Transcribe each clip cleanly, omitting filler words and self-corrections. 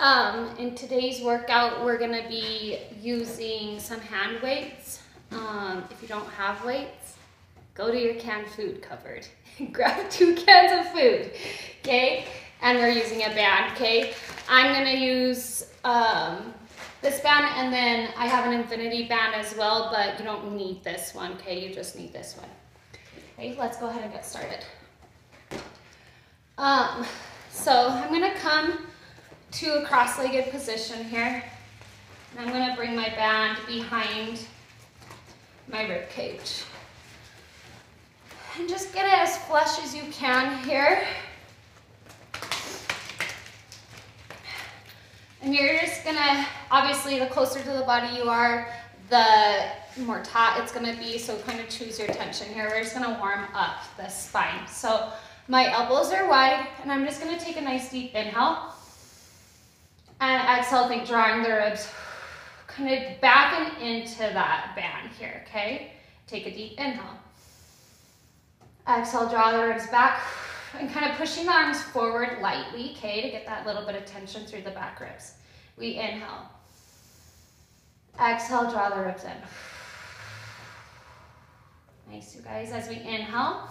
In today's workout, we're gonna be using some hand weights. If you don't have weights, go to your canned food cupboard. Grab 2 cans of food, okay? And we're using a band, okay? I'm gonna use this band, and then I have an infinity band as well, but you don't need this one, okay? You just need this one. Okay, let's go ahead and get started. So I'm gonna come to a cross-legged position here, and I'm gonna bring my band behind my rib cage. And just get it as flush as you can here. And you're just gonna, obviously the closer to the body you are, the more taut it's gonna be, so kind of choose your tension here. We're just gonna warm up the spine. So my elbows are wide, and I'm just gonna take a nice deep inhale. And exhale, think drawing the ribs kind of back and into that band here, okay? Take a deep inhale. Exhale, draw the ribs back, and kind of pushing the arms forward lightly, okay, to get that little bit of tension through the back ribs. We inhale. Exhale, draw the ribs in. Nice, you guys. As we inhale,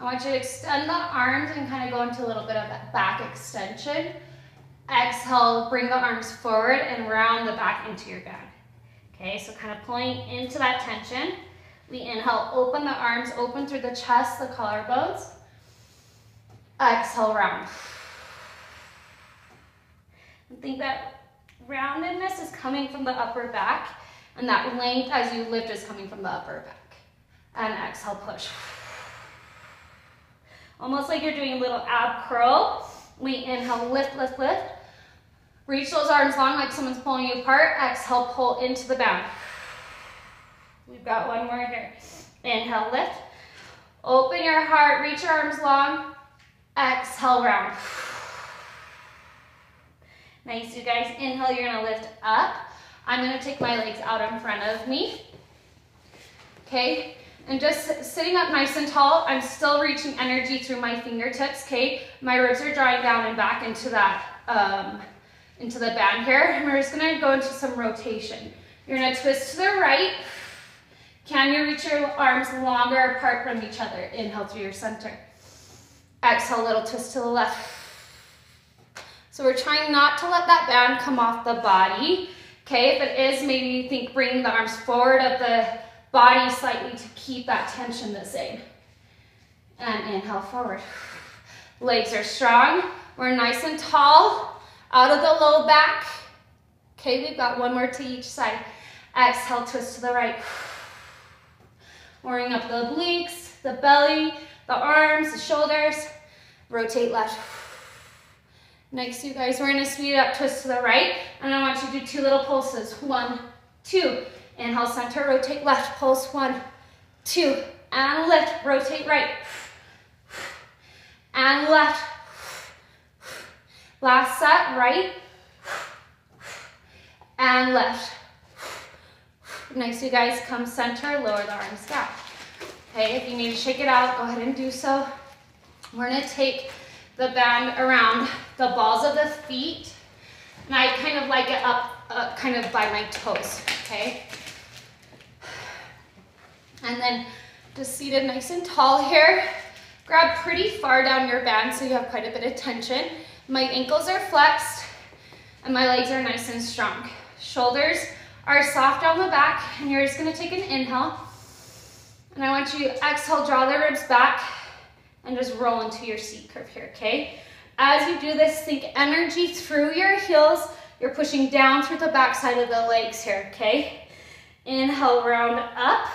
I want you to extend the arms and kind of go into a little bit of that back extension. Exhale, bring the arms forward and round the back into your band. Okay, so kind of pulling into that tension. We inhale, open the arms, open through the chest, the collarbones. Exhale, round. And think that roundedness is coming from the upper back, and that length as you lift is coming from the upper back. And exhale, push. Almost like you're doing a little ab curl. We inhale, lift, lift, lift. Reach those arms long like someone's pulling you apart. Exhale, pull into the band. We've got one more here. Inhale, lift. Open your heart, reach your arms long. Exhale, round. Nice, you guys. Inhale, you're gonna lift up. I'm gonna take my legs out in front of me. Okay, and just sitting up nice and tall, I'm still reaching energy through my fingertips, okay? My ribs are drawing down and back into that, into the band here. And we're just gonna go into some rotation. You're gonna twist to the right. Can you reach your arms longer apart from each other? Inhale through your center. Exhale, little twist to the left. So we're trying not to let that band come off the body. Okay, if it is, maybe you think bringing the arms forward of the body slightly to keep that tension the same. And inhale forward. Legs are strong. We're nice and tall. Out of the low back. Okay, we've got one more to each side. Exhale, twist to the right. Warming up the obliques, the belly, the arms, the shoulders. Rotate left. Next, you guys, we're gonna speed it up, twist to the right. And I want you to do 2 little pulses. 1, 2. Inhale, center, rotate left, pulse 1, 2. And lift, rotate right. And left. Last set, right. And left. Nice, you guys, come center, lower the arms down. Okay, if you need to shake it out, go ahead and do so. We're gonna take the band around the balls of the feet, and I kind of like it up kind of by my toes, okay? And then just seated nice and tall here. Grab pretty far down your band so you have quite a bit of tension. My ankles are flexed, and my legs are nice and strong. Shoulders are soft down the back, and you're just gonna take an inhale. And I want you to exhale, draw the ribs back, and just roll into your C curve here, okay? As you do this, think energy through your heels. You're pushing down through the back side of the legs here, okay? Inhale, round up.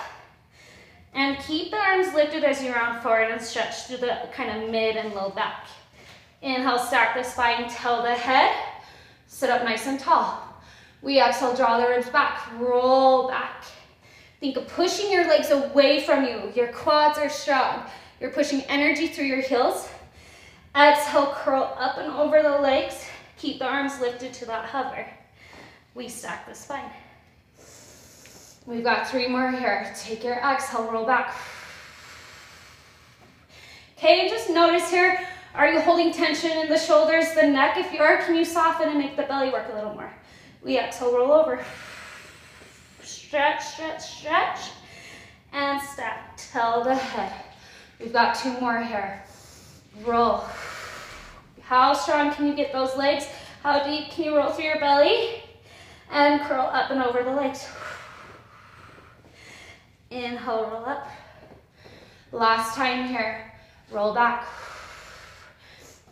And keep the arms lifted as you round forward and stretch through the kind of mid and low back. Inhale, stack the spine, tail the head. Sit up nice and tall. We exhale, draw the ribs back, roll back. Think of pushing your legs away from you. Your quads are strong. You're pushing energy through your heels. Exhale, curl up and over the legs. Keep the arms lifted to that hover. We stack the spine. We've got 3 more here. Take your exhale, roll back. Okay, just notice here, Are you holding tension in the shoulders, the neck? If you are, can you soften and make the belly work a little more? We exhale, roll over. Stretch, stretch, stretch. And stack till the head. We've got 2 more here. Roll. How strong can you get those legs? How deep can you roll through your belly? And curl up and over the legs. Inhale, roll up. Last time here. Roll back.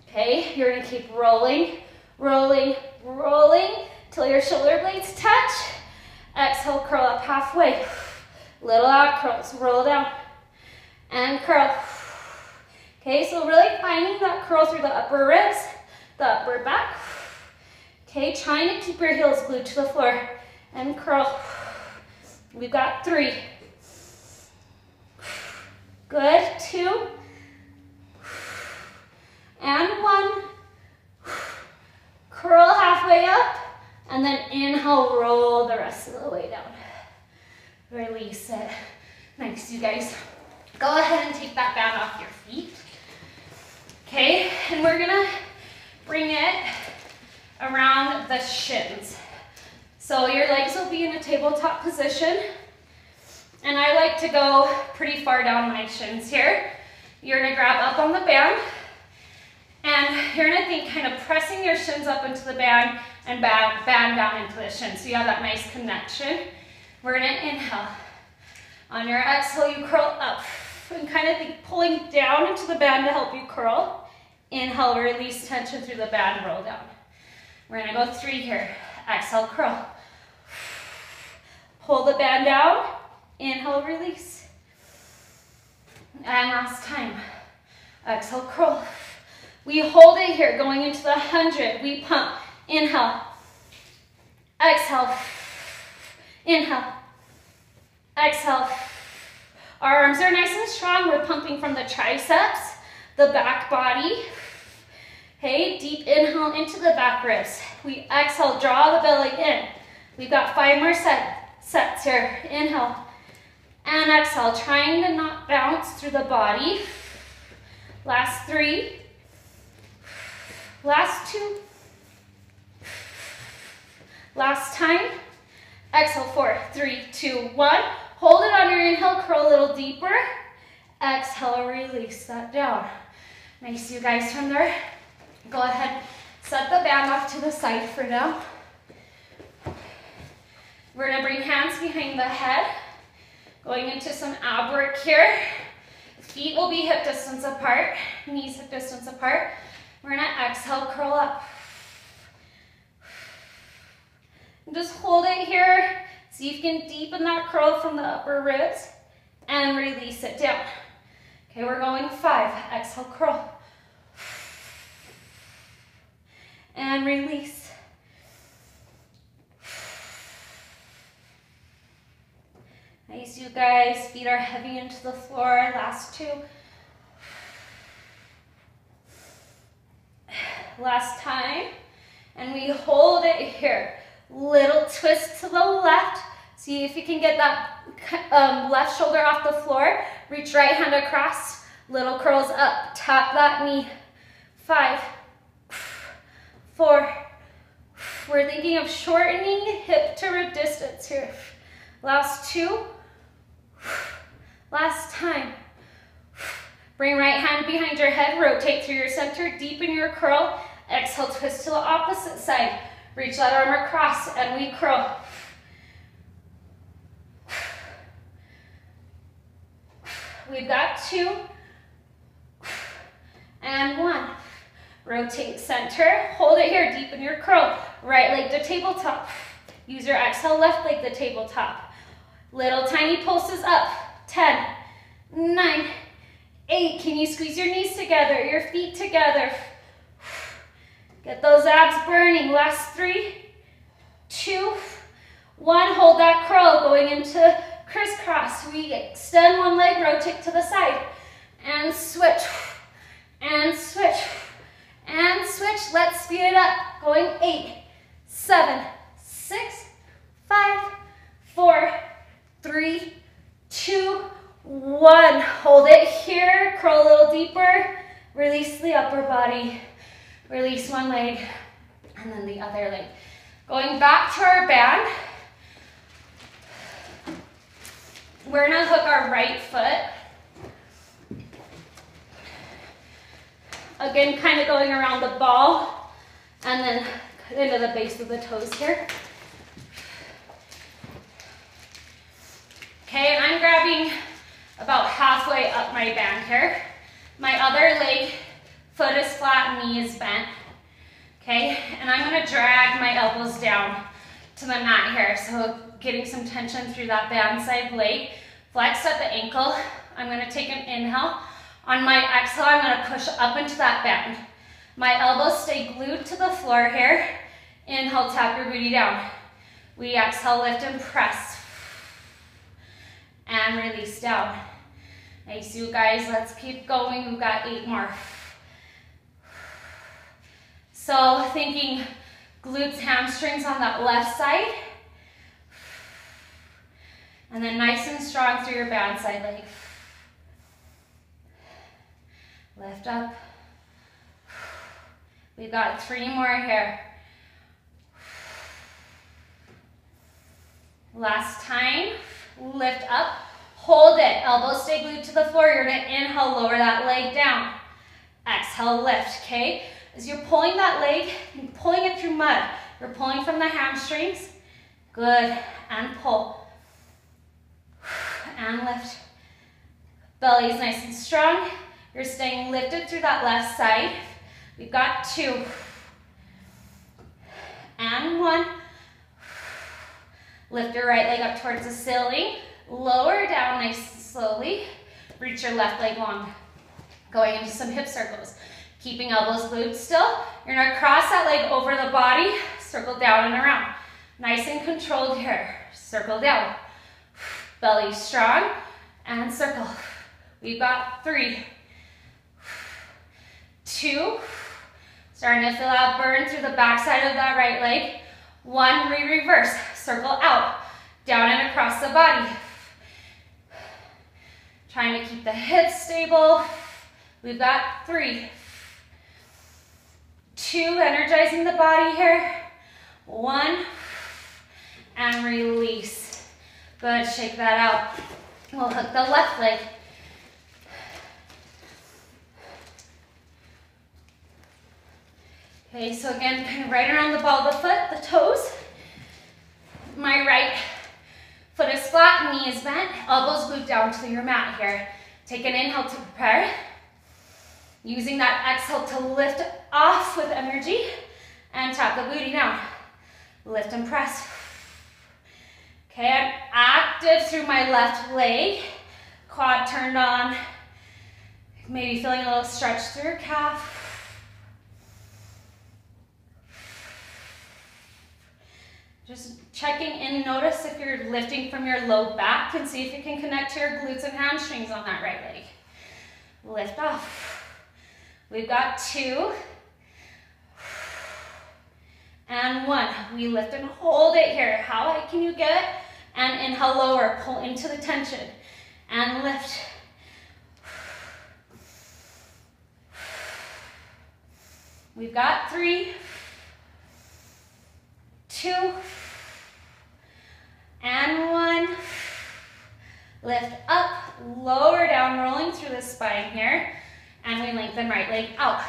Okay, you're gonna keep rolling, rolling, rolling till your shoulder blades touch. Exhale, curl up halfway. Little ab curls, roll down and curl. Okay, so really finding that curl through the upper ribs, the upper back. Okay, trying to keep your heels glued to the floor and curl. We've got 3. Good, 2. And 1. Curl halfway up, and then inhale, roll the rest of the way down. Release it. Nice, you guys. Go ahead and take that band off your feet. Okay, and we're gonna bring it around the shins. So your legs will be in a tabletop position, and I like to go pretty far down my shins here. You're gonna grab up on the band, and you're gonna think kind of pressing your shins up into the band and band down into the shins. So you have that nice connection. We're gonna inhale. On your exhale, you curl up and kind of think pulling down into the band to help you curl. Inhale, release tension through the band, roll down. We're gonna go 3 here. Exhale, curl. Pull the band down. Inhale, release. And last time. Exhale, curl. We hold it here, going into the 100. We pump. Inhale. Exhale. Inhale. Exhale. Our arms are nice and strong. We're pumping from the triceps, the back body. Okay, deep inhale into the back ribs. We exhale, draw the belly in. We've got 5 more sets here. Inhale and exhale, trying to not bounce through the body. Last 3. Last 2. Last time. Exhale, 4, 3, 2, 1. Hold it on your inhale, curl a little deeper. Exhale, release that down. Nice, you guys, from there. Go ahead, set the band off to the side for now. We're gonna bring hands behind the head, going into some ab work here. Feet will be hip distance apart, knees hip distance apart. We're gonna exhale, curl up. And just hold it here. See if you can deepen that curl from the upper ribs and release it down. Okay, we're going 5. Exhale, curl. And release. Nice, you guys. Feet are heavy into the floor. Last 2. Last time. And we hold it here. Little twist to the left. See if you can get that left shoulder off the floor. Reach right hand across. Little curls up. Tap that knee. 5, 4. We're thinking of shortening hip to rib distance here. Last 2. Last time. Bring right hand behind your head. Rotate through your center. Deepen your curl. Exhale, twist to the opposite side. Reach that arm across and we curl. We've got 2 and 1. Rotate center. Hold it here. Deepen your curl. Right leg to tabletop. Use your exhale, left leg to tabletop. Little tiny pulses up. 10, 9, 8. Can you squeeze your knees together, your feet together? Get those abs burning. Last 3, 2, 1. Hold that curl going into crisscross. We extend one leg, rotate to the side, and switch, and switch, and switch. Let's speed it up. Going 8, 7, 6, 5, 4, 3, 2, 1. Hold it here. Curl a little deeper. Release the upper body. Release one leg, and then the other leg. Going back to our band, we're gonna hook our right foot. Again, kind of going around the ball, and then into the base of the toes here. Okay, and I'm grabbing about halfway up my band here. My other leg, foot is flat, knee is bent. Okay, and I'm gonna drag my elbows down to the mat here. So getting some tension through that band side leg. Flex at the ankle. I'm gonna take an inhale. On my exhale, I'm gonna push up into that band. My elbows stay glued to the floor here. Inhale, tap your booty down. We exhale, lift and press. And release down. Nice, you guys, let's keep going. We've got 8 more. So thinking glutes, hamstrings on that left side. And then nice and strong through your band side leg. Lift up. We've got 3 more here. Last time, lift up, hold it. Elbows stay glued to the floor. You're gonna inhale, lower that leg down. Exhale, lift, okay? As you're pulling that leg, you're pulling it through mud. You're pulling from the hamstrings. Good, and pull. And lift. Belly is nice and strong. You're staying lifted through that left side. We've got 2. And 1. Lift your right leg up towards the ceiling. Lower down nice and slowly. Reach your left leg long. Going into some hip circles. Keeping elbows glued still. You're gonna cross that leg over the body. Circle down and around. Nice and controlled here. Circle down. Belly strong. And circle. We've got 3. 2. Starting to feel that burn through the backside of that right leg. 1, reverse. Circle out. Down and across the body. Trying to keep the hips stable. We've got 3. 2, energizing the body here. 1, and release. Good, shake that out. We'll hook the left leg. Okay, so again, kind of right around the ball of the foot, the toes. My right foot is flat, knee is bent, elbows glued down to your mat here. Take an inhale to prepare. Using that exhale to lift off with energy and tap the booty down. Lift and press. Okay, I'm active through my left leg. Quad turned on. Maybe feeling a little stretch through your calf. Just checking in, notice if you're lifting from your low back and see if you can connect to your glutes and hamstrings on that right leg. Lift off. We've got 2. And 1. We lift and hold it here. How high can you get? And inhale, lower, pull into the tension. And lift. We've got 3. 2. And 1. Lift up, lower down, rolling through the spine here. And we lengthen right leg out.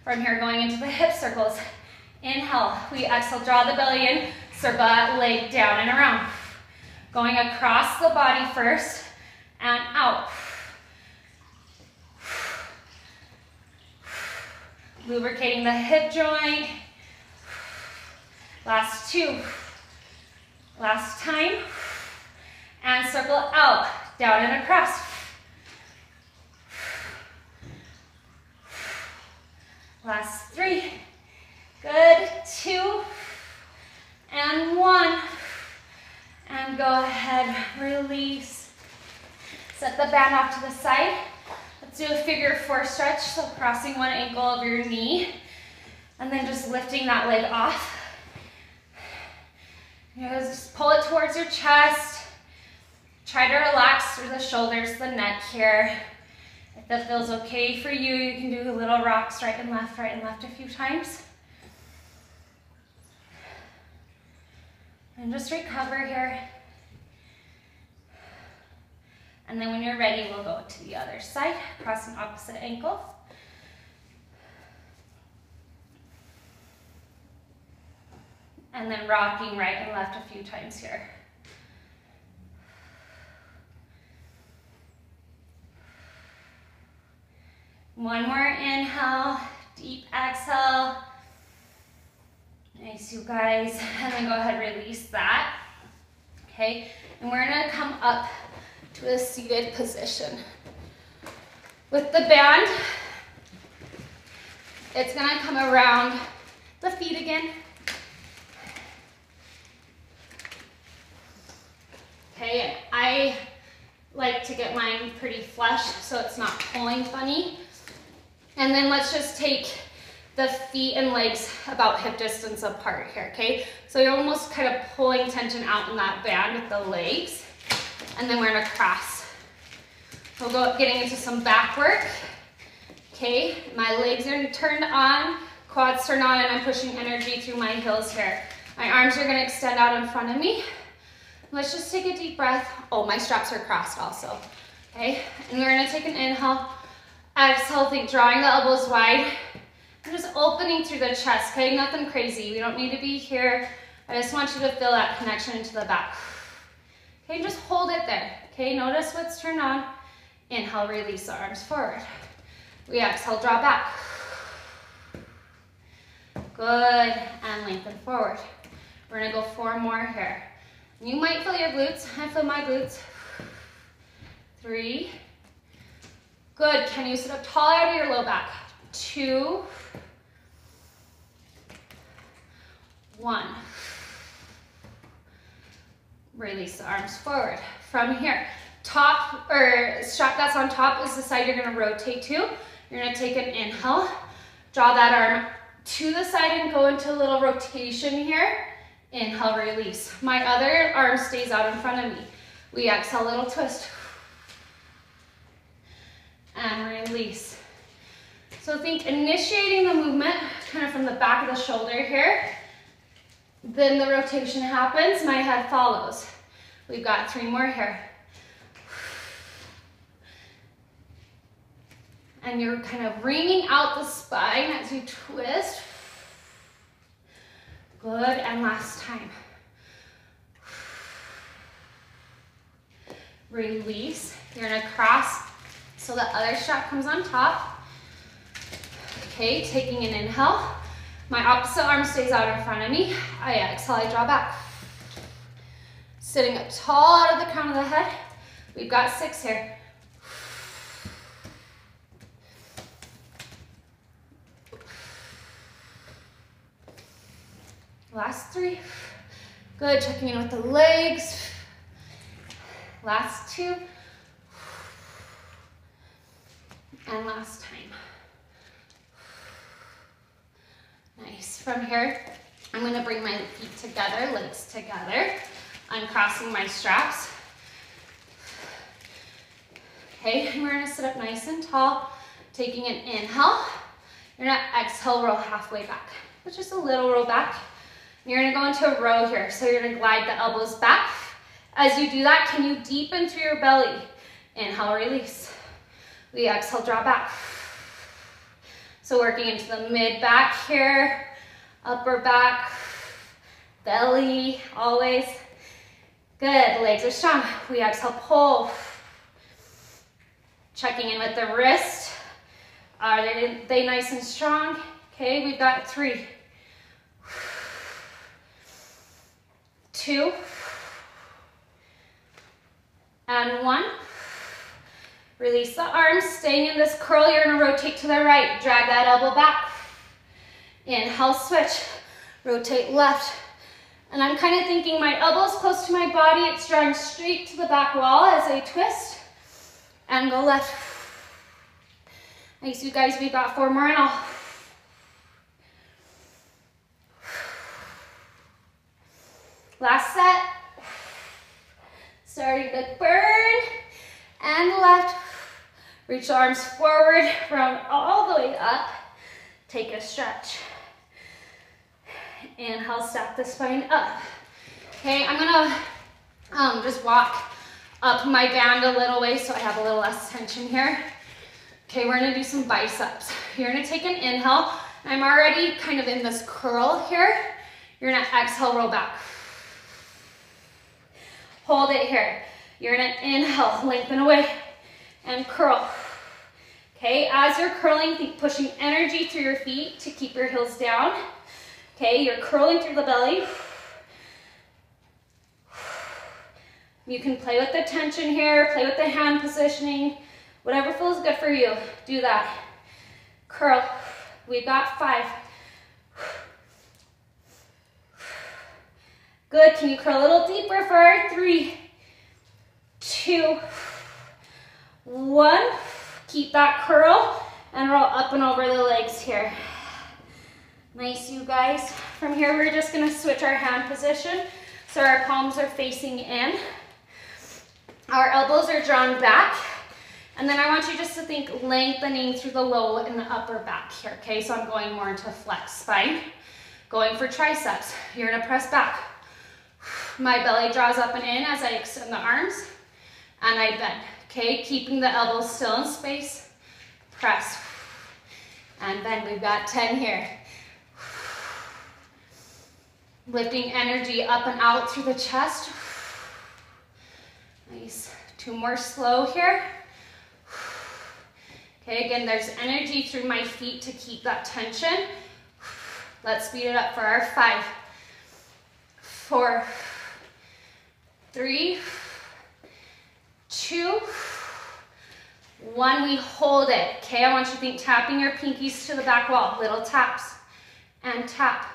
From here, going into the hip circles. Inhale, we exhale, draw the belly in, circle that leg down and around. Going across the body first, and out. Lubricating the hip joint. Last 2. Last time. And circle out, down and across. Last 3. Good. 2. And 1. And go ahead, release. Set the band off to the side. Let's do a figure 4 stretch. So crossing one ankle of your knee. And then just lifting that leg off. Just pull it towards your chest. Try to relax through the shoulders, the neck here. If that feels okay for you, you can do little rocks right and left a few times. And just recover here. And then when you're ready, we'll go to the other side, crossing opposite ankle. And then rocking right and left a few times here. One more inhale, deep exhale. Nice, you guys. And then go ahead, release that. Okay, and we're gonna come up to a seated position. With the band, it's gonna come around the feet again. Okay, and I like to get mine pretty flush so it's not pulling funny. And then let's just take the feet and legs about hip distance apart here, okay? So you're almost kind of pulling tension out in that band with the legs. And then we're gonna cross. We'll go up getting into some back work. Okay, my legs are turned on, quads turn on, and I'm pushing energy through my heels here. My arms are gonna extend out in front of me. Let's just take a deep breath. Oh, my straps are crossed also. Okay, and we're gonna take an inhale. Exhale, think drawing the elbows wide. And just opening through the chest, okay? Nothing crazy. We don't need to be here. I just want you to feel that connection into the back. Okay, just hold it there. Okay, notice what's turned on. Inhale, release the arms forward. We exhale, draw back. Good, and lengthen forward. We're gonna go 4 more here. You might feel your glutes. I feel my glutes. 3. Good, can you sit up tall out of your low back? 2. 1. Release the arms forward. From here, top or strap that's on top is the side you're gonna rotate to. You're gonna take an inhale, draw that arm to the side and go into a little rotation here. Inhale, release. My other arm stays out in front of me. We exhale, little twist. And release. So think initiating the movement kind of from the back of the shoulder here. Then the rotation happens, my head follows. We've got 3 more here. And you're kind of wringing out the spine as you twist. Good, and last time. Release. You're gonna cross so the other strap comes on top. Okay, taking an inhale. My opposite arm stays out in front of me. I exhale, I draw back. Sitting up tall out of the crown of the head. We've got 6 here. Last 3. Good, checking in with the legs. Last 2. And last time. Nice. From here, I'm gonna bring my feet together, legs together, uncrossing my straps. Okay, and we're gonna sit up nice and tall, taking an inhale. You're gonna exhale, roll halfway back. It's just a little roll back. You're gonna go into a row here. So you're gonna glide the elbows back. As you do that, can you deepen through your belly? Inhale, release. We exhale, draw back. So working into the mid back here, upper back, belly, always. Good, legs are strong. We exhale, pull. Checking in with the wrist. Are they nice and strong? Okay, we've got 3. 2. And 1. Release the arms, staying in this curl. You're gonna rotate to the right. Drag that elbow back. Inhale, switch. Rotate left. And I'm kind of thinking my elbow's close to my body. It's drawing straight to the back wall as I twist. And go left. Nice, you guys, we've got 4 more in all. Last set. Starting to burn. And left. Reach the arms forward, round all the way up. Take a stretch. Inhale, stack the spine up. Okay, I'm gonna just walk up my band a little way so I have a little less tension here. Okay, we're gonna do some biceps. You're gonna take an inhale. I'm already kind of in this curl here. You're gonna exhale, roll back. Hold it here. You're gonna inhale, lengthen away, and curl. Okay, as you're curling, think pushing energy through your feet to keep your heels down. Okay, you're curling through the belly. You can play with the tension here, play with the hand positioning, whatever feels good for you, do that. Curl, we've got 5. Good, can you curl a little deeper for 3, 2, 1. Keep that curl and roll up and over the legs here. Nice, you guys. From here, we're just gonna switch our hand position. So our palms are facing in. Our elbows are drawn back. And then I want you just to think lengthening through the low and the upper back here, okay? So I'm going more into flex spine. Going for triceps. You're gonna press back. My belly draws up and in as I extend the arms. And I bend, okay? Keeping the elbows still in space. Press. And bend, we've got 10 here. Lifting energy up and out through the chest. Nice. 2 more slow here. Okay, again, there's energy through my feet to keep that tension. Let's speed it up for our 5, 4, 3, 2, 1. We hold it. Okay, I want you to think tapping your pinkies to the back wall. Little taps and tap.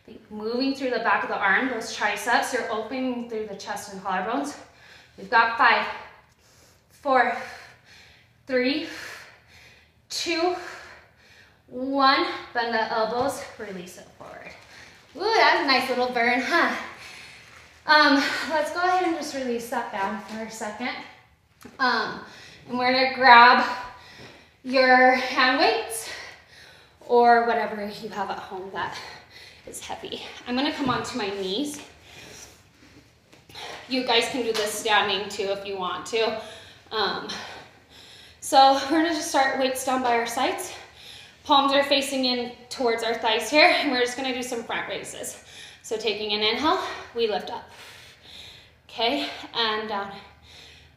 Think moving through the back of the arm, those triceps. You're opening through the chest and collarbones. We've got 5, 4, 3, 2, 1. Bend the elbows, release it forward. Ooh, that's a nice little burn, huh? Let's go ahead and just release that down for a second. And we're gonna grab your hand weights or whatever you have at home that is heavy. I'm gonna come onto my knees. You guys can do this standing too if you want to. So we're gonna just start weights down by our sides. Palms are facing in towards our thighs here, and we're just gonna do some front raises. So taking an inhale, we lift up. Okay, and down.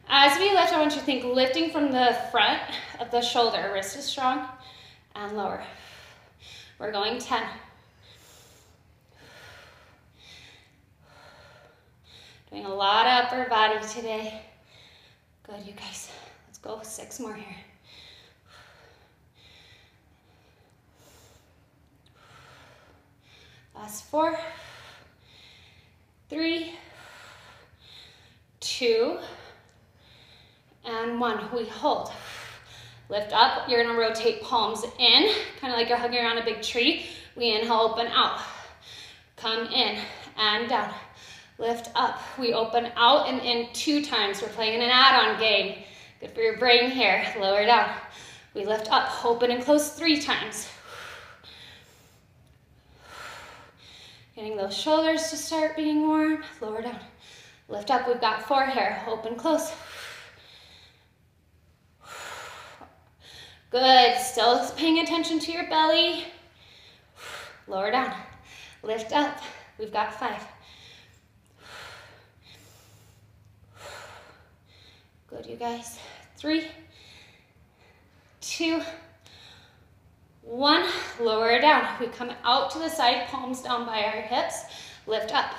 As we lift, I want you to think lifting from the front of the shoulder. Wrist is strong and lower. We're going 10. Doing a lot of upper body today. Good, you guys. Let's go 6 more here. Last 4, 3, 2, and 1. We hold. Lift up. You're gonna rotate palms in, kind of like you're hugging around a big tree. We inhale, open out. Come in and down. Lift up. We open out and in 2 times. We're playing an add-on game. Good for your brain here. Lower down. We lift up, open and close 3 times. Getting those shoulders to start being warm. Lower down. Lift up. We've got 4 here. Open, close. Good. Still paying attention to your belly. Lower down. Lift up. We've got 5. Good, you guys. 3, 2, 1. Lower down. We come out to the side, palms down by our hips. Lift up.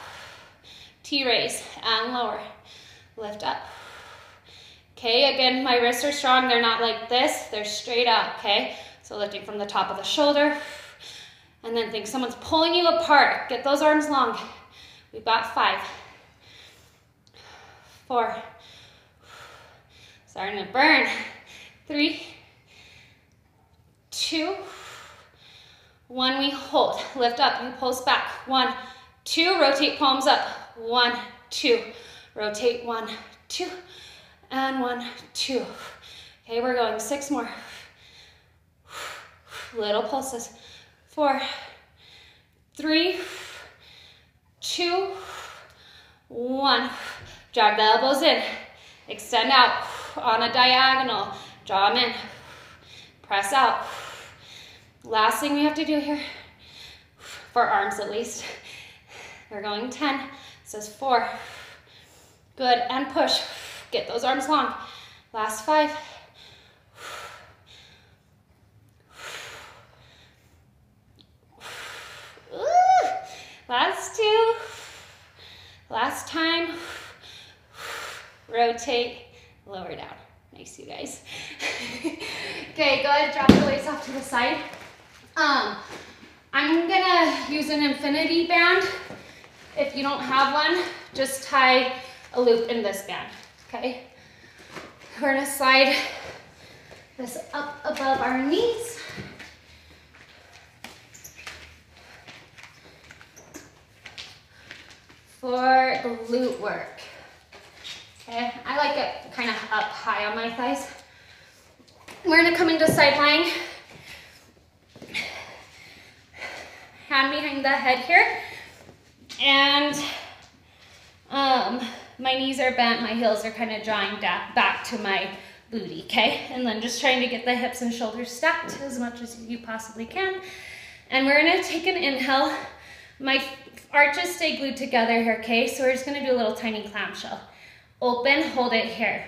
T-raise and lower. Lift up. Okay, again, my wrists are strong. They're not like this. They're straight up, okay? So lifting from the top of the shoulder. And then think someone's pulling you apart. Get those arms long. We've got 5, 4, starting to burn. 3, 2, 1. We hold. Lift up. You pulse back. 1, 2. Rotate palms up. 1, 2. Rotate. 1, 2. And 1, 2. Okay, we're going 6 more. Little pulses. 4, 3, 2, 1. Drag the elbows in. Extend out on a diagonal. Draw them in. Press out. Last thing we have to do here, for arms at least. We're going 10. This is 4. Good, and push. Get those arms long. Last 5. Last 2. Last time. Rotate, lower down. Nice, you guys. Okay, go ahead, drop the weights off to the side. I'm gonna use an infinity band. If you don't have one, just tie a loop in this band, okay? We're gonna slide this up above our knees. For glute work. Okay, I like it kind of up high on my thighs. We're gonna come into side lying. Hand behind the head here. And my knees are bent, my heels are kind of drawing back to my booty, okay? And then just trying to get the hips and shoulders stacked as much as you possibly can. And we're gonna take an inhale. My arches stay glued together here, okay? So we're just gonna do a little tiny clamshell. Open, hold it here.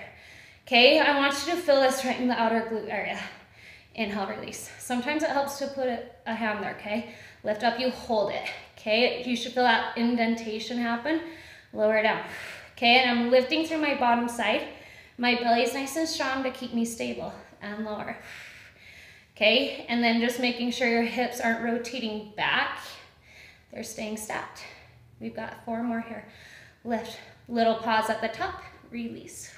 Okay, I want you to feel this right in the outer glute area. Inhale, release. Sometimes it helps to put a hand there, okay? Lift up, you hold it, okay? You should feel that indentation happen. Lower down, okay? And I'm lifting through my bottom side. My belly is nice and strong to keep me stable, and lower. Okay, and then just making sure your hips aren't rotating back. They're staying stacked. We've got 4 more here. Lift. Little pause at the top, release.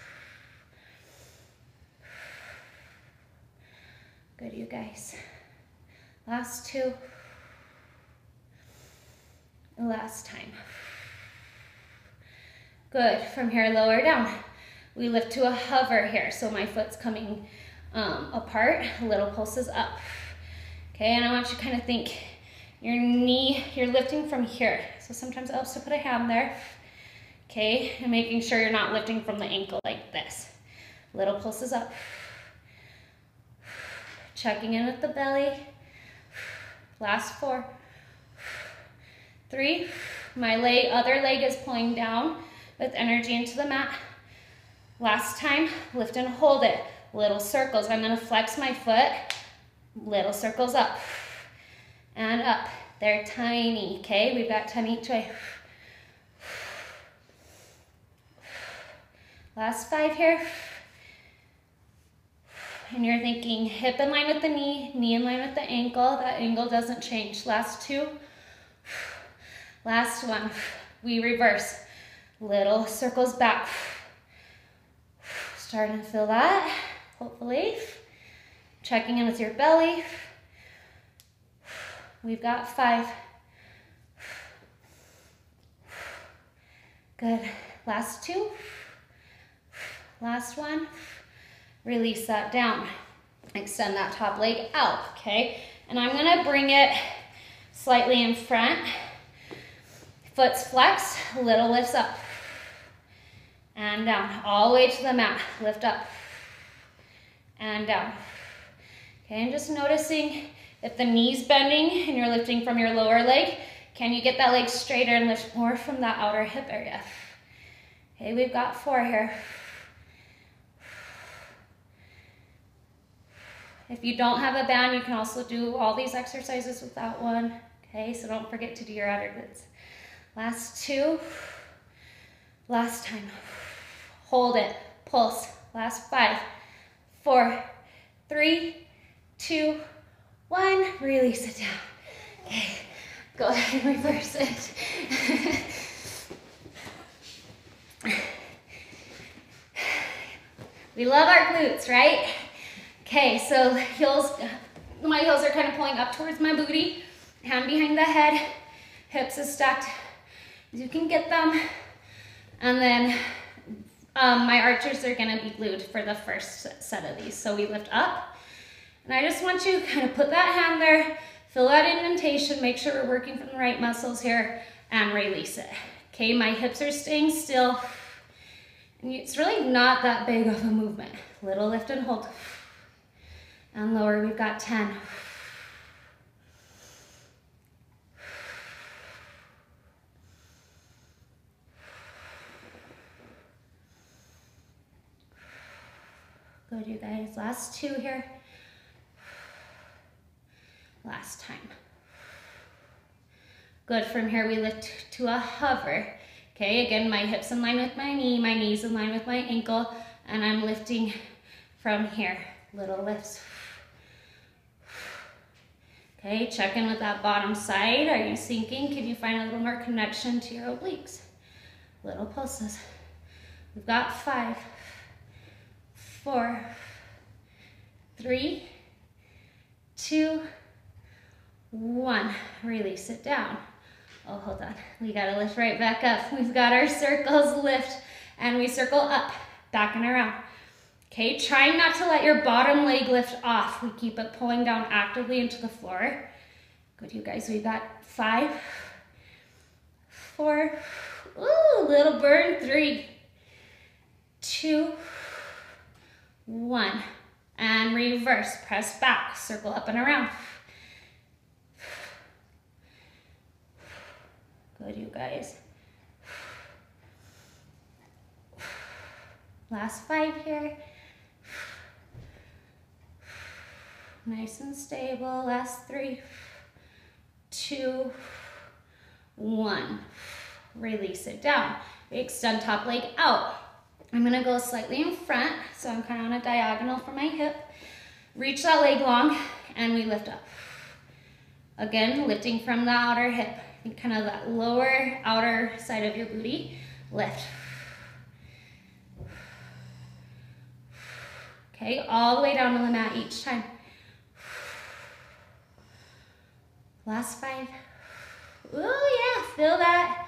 Good, you guys. Last 2. Last time. Good, from here, lower down. We lift to a hover here, so my foot's coming apart, little pulses up. Okay, and I want you to kind of think your knee, you're lifting from here. So sometimes it helps to put a hand there. Okay, and making sure you're not lifting from the ankle like this. Little pulses up. Checking in with the belly. Last 4. 3. My other leg is pulling down with energy into the mat. Last time, lift and hold it. Little circles. I'm gonna flex my foot. Little circles up and up. They're tiny, okay? We've got 10 each way. Last 5 here. And you're thinking hip in line with the knee in line with the ankle. That angle doesn't change. Last 2. Last 1. We reverse. Little circles back. Starting to feel that, hopefully. Checking in with your belly. We've got 5. Good. Last 2. Last 1. Release that down. Extend that top leg out, okay? And I'm gonna bring it slightly in front. Foot's flexed, little lifts up. And down, all the way to the mat. Lift up and down. Okay, and just noticing if the knee's bending and you're lifting from your lower leg, can you get that leg straighter and lift more from that outer hip area? Okay, we've got 4 here. If you don't have a band, you can also do all these exercises without one. Okay, so don't forget to do your outer glutes. Last 2. Last time. Hold it. Pulse. Last 5. 4. 3. 2. 1. Release it down. Okay, go ahead and reverse it. We love our glutes, right? Okay, so my heels are kind of pulling up towards my booty. Hand behind the head. Hips as stacked as you can get them. And then My arches are gonna be glued for the first set of these. So we lift up, and I just want you to kind of put that hand there, fill that indentation, make sure we're working from the right muscles here, and release it. Okay, my hips are staying still. And it's really not that big of a movement. Little lift and hold. And lower, we've got 10. Good, you guys. Last 2 here. Last time. Good, from here we lift to a hover. Okay, again, my hips in line with my knee, my knees in line with my ankle, and I'm lifting from here. Little lifts. Okay, check in with that bottom side. Are you sinking? Can you find a little more connection to your obliques? Little pulses. We've got 5, 4, 3, 2, 1. Release it down. Oh, hold on. We gotta lift right back up. We've got our circles, lift, and we circle up, back and around. Okay, trying not to let your bottom leg lift off. We keep it pulling down actively into the floor. Good, you guys. We got 5, 4, ooh, little burn, 3, 2, 1. And reverse, press back, circle up and around. Good, you guys. Last 5 here. Nice and stable. Last 3, 2, 1. Release it down. We extend top leg out. I'm gonna go slightly in front, so I'm kind of on a diagonal for my hip. Reach that leg long, and we lift up. Again, lifting from the outer hip. Kind of that lower outer side of your booty. Lift. Okay, all the way down to the mat each time. Last 5. Ooh, yeah, feel that.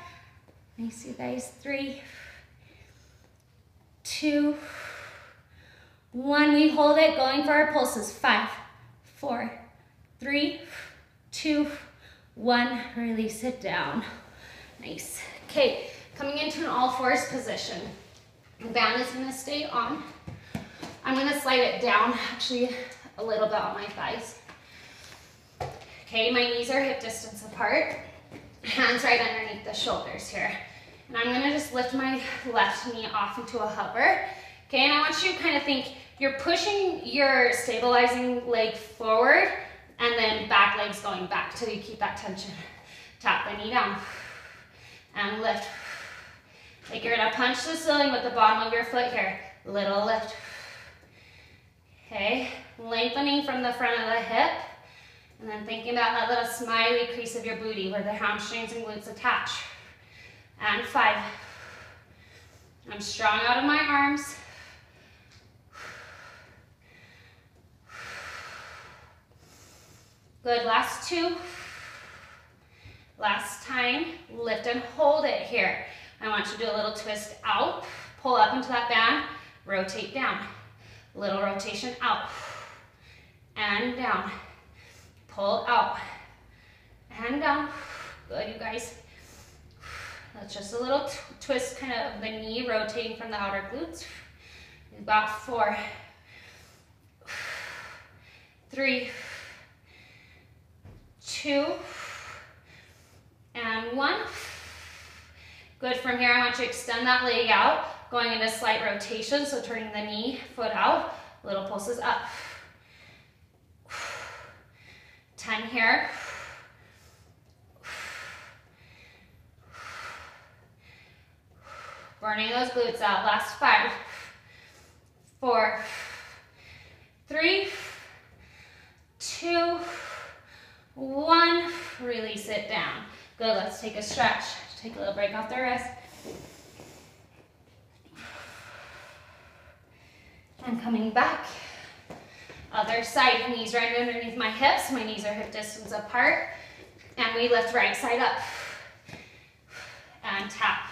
Nice, you guys. 3, 2, 1. We hold it, going for our pulses. 5, 4, 3, 2, 1. Release it down. Nice. Okay, coming into an all fours position. The band is gonna stay on. I'm gonna slide it down, actually a little bit on my thighs. Okay, my knees are hip distance apart. Hands right underneath the shoulders here. And I'm gonna just lift my left knee off into a hover. Okay, and I want you to kind of think you're pushing your stabilizing leg forward, and then back leg's going back till you keep that tension. Tap the knee down and lift. Like you're gonna punch the ceiling with the bottom of your foot here. Little lift. Okay, lengthening from the front of the hip, and then thinking about that little smiley crease of your booty where the hamstrings and glutes attach. And 5. I'm strong out of my arms. Good, last 2. Last time, lift and hold it here. I want you to do a little twist out, pull up into that band, rotate down. Little rotation out and down. Pull out and down. Good, you guys. That's just a little twist kind of the knee rotating from the outer glutes. We've got 4, 3, 2, and 1. Good, from here I want you to extend that leg out, going into slight rotation, so turning the knee, foot out, little pulses up. 10 here. Burning those glutes out. Last 5, 4, 3, 2, 1. Release it down. Good, let's take a stretch. Take a little break off the wrist. And coming back. Other side, knees right underneath my hips. My knees are hip distance apart. And we lift right side up. And tap.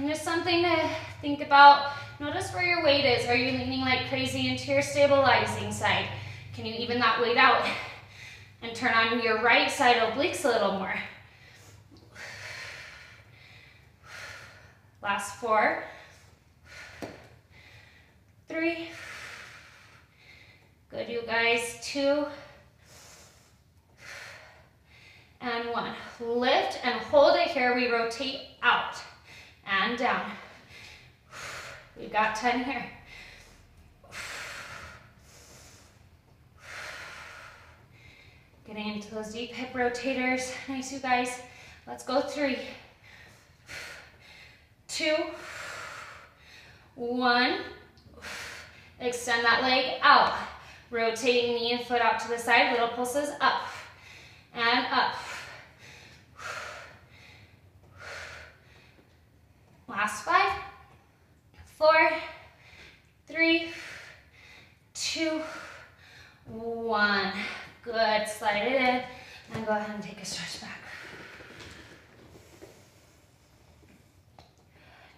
And just something to think about. Notice where your weight is. Are you leaning like crazy into your stabilizing side? Can you even that weight out? And turn on your right side obliques a little more. Last 4, 3, good you guys, 2, and 1. Lift and hold it here. We rotate out and down. We've got 10 here. Getting into those deep hip rotators. Nice, you guys. Let's go. 3, 2, 1. Extend that leg out. Rotating knee and foot out to the side. Little pulses up and up. Last 5, 4, 3, 2, 1. Good. Slide it in and go ahead and take a stretch back.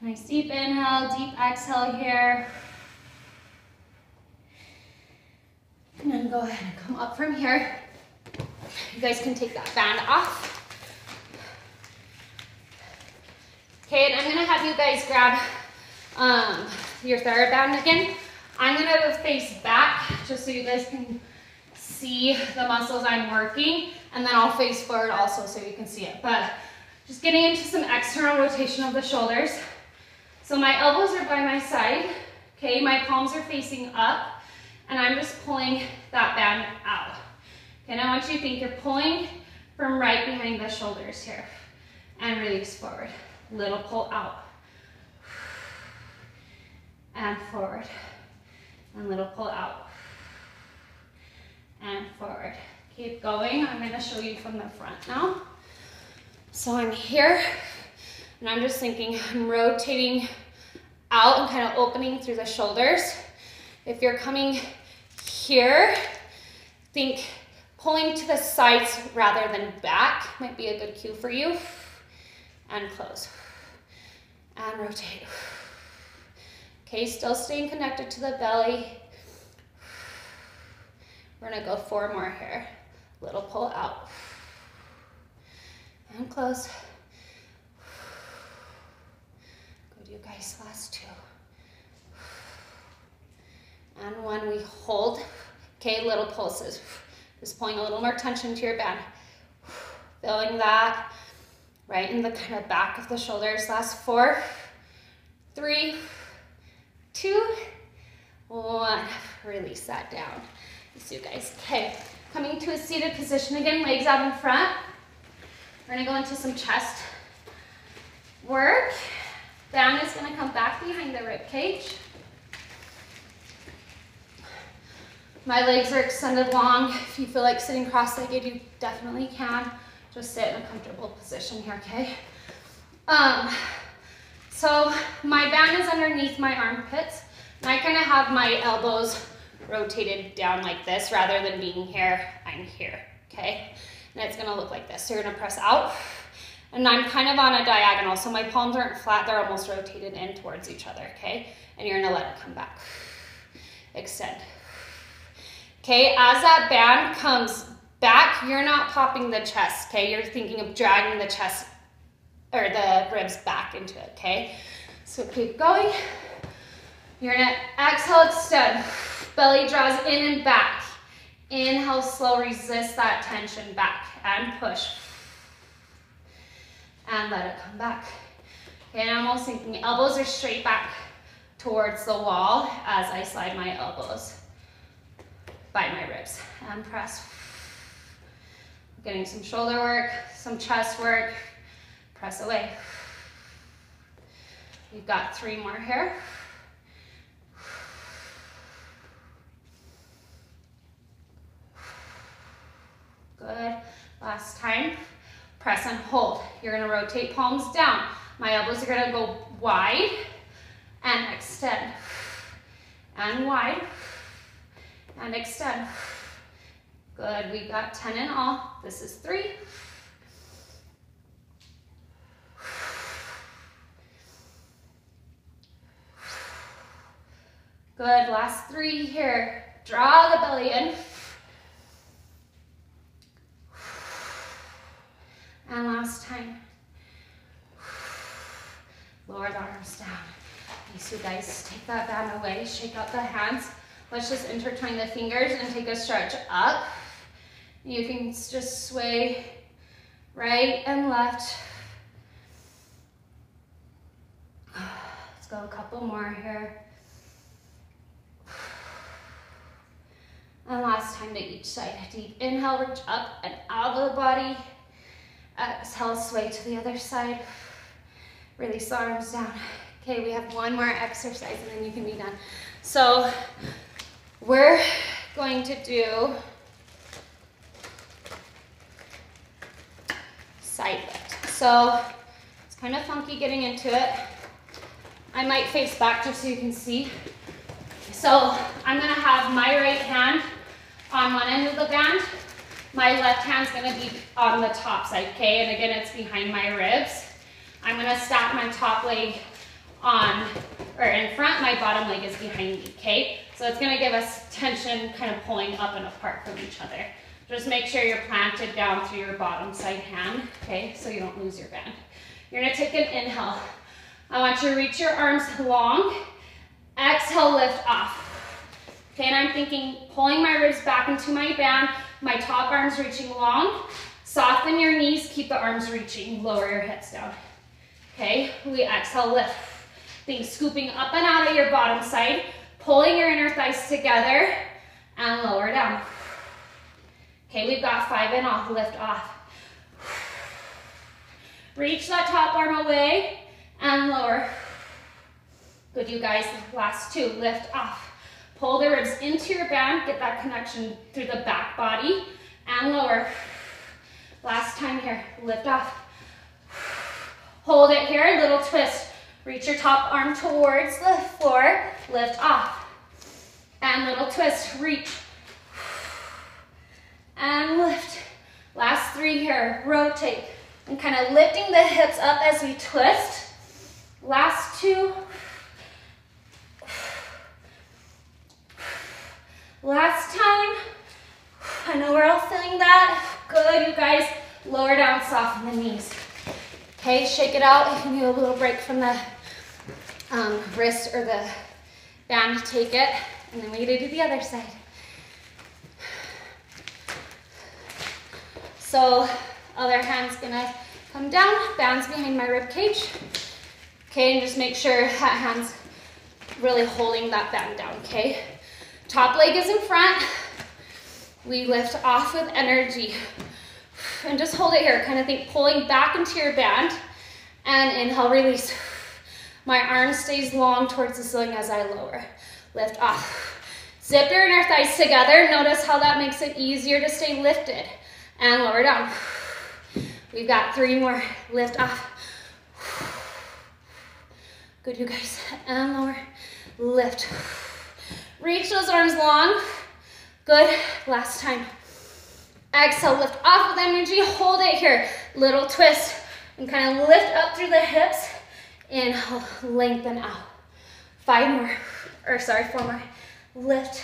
Nice deep inhale, deep exhale here. And then go ahead and come up from here. You guys can take that band off. Okay, and I'm gonna have you guys grab your Theraband again. I'm gonna face back just so you guys can see the muscles I'm working, and then I'll face forward also so you can see it. But just getting into some external rotation of the shoulders. So my elbows are by my side, okay? My palms are facing up, and I'm just pulling that band out. Okay, and I want you to think you're pulling from right behind the shoulders here, and release forward. Little pull out, and forward, and little pull out, and forward. Keep going. I'm gonna show you from the front now. So I'm here, and I'm just thinking I'm rotating out and kind of opening through the shoulders. If you're coming here, think pulling to the sides rather than back might be a good cue for you. And close. And rotate. Okay, still staying connected to the belly. We're gonna go 4 more here. Little pull out. And close. Good, you guys, last 2. And 1, we hold. Okay, little pulses. Just pulling a little more tension to your band. Feeling that right in the kind of back of the shoulders. Last 4, 3, 2, 1. Release that down. You guys. Okay, coming to a seated position again, legs out in front. We're gonna go into some chest work. Band is gonna come back behind the rib cage. My legs are extended long. If you feel like sitting cross-legged, you definitely can. Just sit in a comfortable position here, okay? So my band is underneath my armpits, and I kind of have my elbows rotated down like this rather than being here, I'm here, okay? And it's gonna look like this. So you're gonna press out, and I'm kind of on a diagonal, so my palms aren't flat, they're almost rotated in towards each other, okay? And you're gonna let it come back. Extend. Okay, as that band comes back, you're not popping the chest, okay? You're thinking of dragging the chest or the ribs back into it, okay? So keep going. You're gonna exhale, extend. Belly draws in and back. Inhale, slow, resist that tension back and push. And let it come back. Okay, and I'm almost thinking elbows are straight back towards the wall as I slide my elbows by my ribs and press. Getting some shoulder work, some chest work. Press away. We've got 3 more here. Good. Last time. Press and hold. You're gonna rotate palms down. My elbows are gonna go wide and extend. And wide and extend. Good. We got 10 in all. This is 3. Good, last 3 here. Draw the belly in. And last time. Lower the arms down. Okay, so guys, take that band away, shake out the hands. Let's just intertwine the fingers and take a stretch up. You can just sway right and left. Let's go a couple more here. And last time to each side. Deep inhale, reach up and out of the body. Exhale, sway to the other side. Release the arms down. Okay, we have one more exercise and then you can be done. So we're going to do side lift. So it's kind of funky getting into it. I might face back just so you can see. So I'm gonna have my right hand on one end of the band. My left hand's gonna be on the top side, okay? And again, it's behind my ribs. I'm gonna stack my top leg on, or in front, my bottom leg is behind me, okay? So it's gonna give us tension kind of pulling up and apart from each other. Just make sure you're planted down through your bottom side hand, okay? So you don't lose your band. You're gonna take an inhale. I want you to reach your arms long. Exhale, lift off. Okay, and I'm thinking pulling my ribs back into my band, my top arms reaching long. Soften your knees, keep the arms reaching, lower your hips down. Okay, we exhale, lift. Think scooping up and out of your bottom side, pulling your inner thighs together and lower down. Okay, we've got 5 in all, lift off. Reach that top arm away and lower. Good, you guys, last 2, lift off. Pull the ribs into your band, get that connection through the back body and lower. Last time here, lift off. Hold it here, little twist. Reach your top arm towards the floor, lift off. And little twist, reach. And lift. Last 3 here, rotate. And kind of lifting the hips up as we twist. Last 2. Last time. I know we're all feeling that. Good, you guys. Lower down, soften the knees. Okay, shake it out. You can do a little break from the wrist or the band. Take it, and then we do the other side. So, other hand's gonna come down. Band's behind my rib cage. Okay, and just make sure that hand's really holding that band down. Okay, top leg is in front. We lift off with energy. And just hold it here, kind of think pulling back into your band, and inhale, release. My arm stays long towards the ceiling as I lower. Lift off. Zip your inner thighs together. Notice how that makes it easier to stay lifted. And lower down. We've got 3 more. Lift off. Good, you guys. And lower. Lift. Reach those arms long. Good. Last time. Exhale, lift off with energy, hold it here. Little twist, and kind of lift up through the hips. Inhale, lengthen out. 4 more. Lift.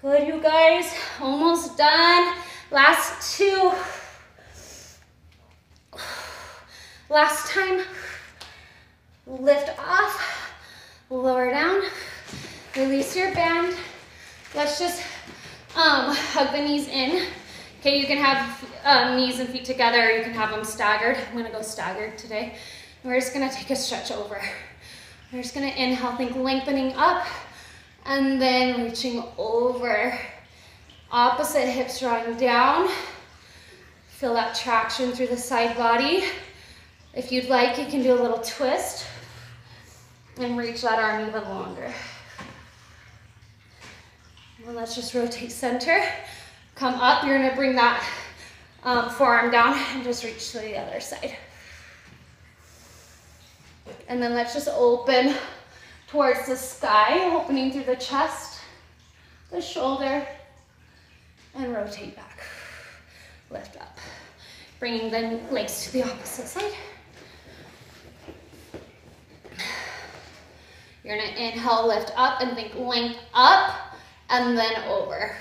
Good, you guys, almost done. Last 2. Last time. Lift off, lower down. Release your band. Let's just hug the knees in. Okay, you can have knees and feet together, or you can have them staggered. I'm gonna go staggered today. We're just gonna take a stretch over. We're just gonna inhale, think lengthening up, and then reaching over. Opposite hips drawing down. Feel that traction through the side body. If you'd like, you can do a little twist and reach that arm even longer. And let's just rotate center. Come up, you're gonna bring that forearm down and just reach to the other side. And then let's just open towards the sky, opening through the chest, the shoulder, and rotate back. Lift up. Bringing the legs to the opposite side. You're gonna inhale, lift up, and think length up, and then over.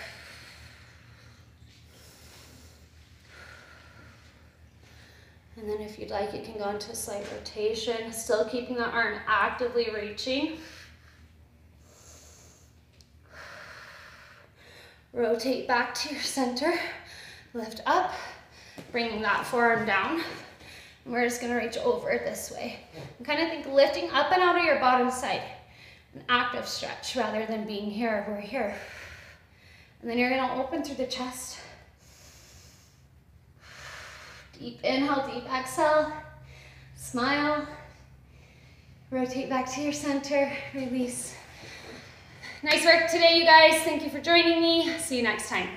And then if you'd like, you can go into a slight rotation, still keeping the arm actively reaching. Rotate back to your center, lift up, bringing that forearm down. And we're just gonna reach over this way. And kind of think lifting up and out of your bottom side. An active stretch rather than being here over here. And then you're gonna open through the chest. Deep inhale, deep exhale. Smile. Rotate back to your center, release. Nice work today, you guys. Thank you for joining me. See you next time.